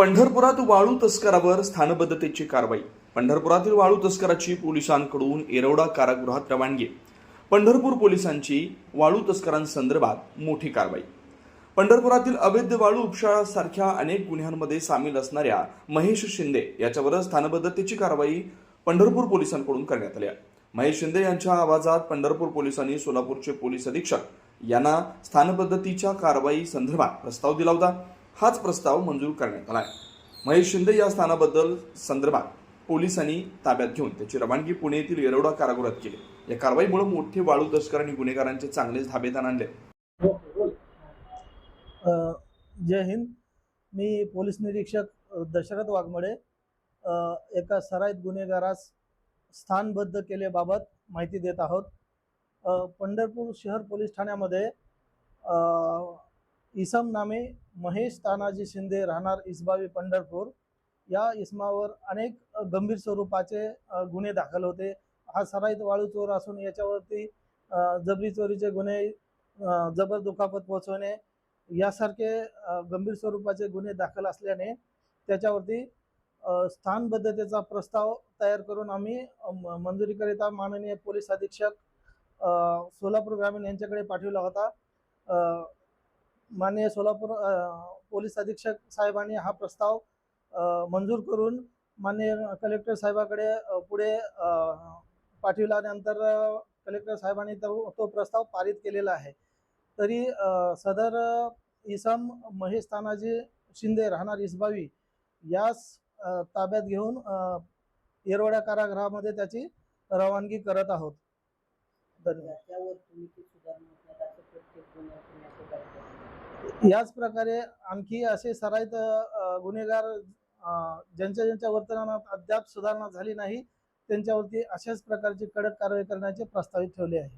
पंढरपुरात वाळू तस्करावर स्थानबद्धतेची कारवाई। पंढरपुरातील वाळू तस्कराची पोलिसांकडून येरवडा कारागृहात रवानगी। पंढरपूर पोलिसांची वाळू तस्करांसंदर्भात मोठी कारवाई। पंढरपुरातील अवैध वाळू उपशासारख्या अनेक गुन्ह्यांमध्ये सामील असणाऱ्या महेश शिंदे याच्यावर स्थानबद्धतेची कारवाई पंढरपूर पोलिसांकडून करण्यात आली आहे। महेश शिंदे यांच्या आवाजात पंढरपूर पोलिसांनी सोलापूरचे पोलीस अधीक्षक यांना स्थानबद्धतेच्या कारवाई संदर्भात प्रस्ताव दिला होता। हाच प्रस्ताव मंजूर करण्यात आला। महेश शिंदे या स्थानाबद्दल संदर्भात पोलिसांनी ताब्यात घेऊन त्याची रवानगी पुणे येथील येरवडा कारागृहात केली। या कारवाईमुळे मोठे वाळू तस्कर आणि गुन्हेगारांचे चांगलेच धाबेदार आणले। जय हिंद। मी पोलीस निरीक्षक दशरथ वाघमोडे एका सराईत गुन्हेगारास स्थानबद्ध केल्याबाबत माहिती देत आहोत। पंढरपूर शहर पोलीस ठाण्यामध्ये इसम नामे महेश तानाजी शिंदे राहणार इसबावी पंढरपूर या इसमावर अनेक गंभीर स्वरूपाचे गुन्हे दाखल होते। हा सराईत वाळू चोर असून याच्यावरती जबरी चोरीचे गुन्हे, जबर दुखापत पोहोचवणे यासारखे गंभीर स्वरूपाचे गुन्हे दाखल असल्याने त्याच्यावरती स्थानबद्धतेचा प्रस्ताव तयार करून आम्ही मंजुरीकरिता माननीय पोलीस अधीक्षक सोलापूर ग्रामीण यांच्याकडे पाठवला होता। माननीय सोलापूर पोलीस अधीक्षक साहेबांनी हा प्रस्ताव मंजूर करून माननीय कलेक्टर साहेबाकडे पुढे पाठविल्यानंतर कलेक्टर साहेबांनी तो प्रस्ताव पारित केलेला आहे। तरी सदर इसम महेश तानाजी शिंदे राहणार इसबावी यास ताब्यात घेऊन येरवडा कारागृहामध्ये त्याची रवानगी करत आहोत। धन्यवाद। याच प्रकारे आणखी असे सराईत गुन्हेगार ज्यांच्या वर्तनात अद्याप सुधारणा झाली नाही त्यांच्यावरती अशाच प्रकारची कडक कारवाई करण्याचे प्रस्तावित ठेवले आहे।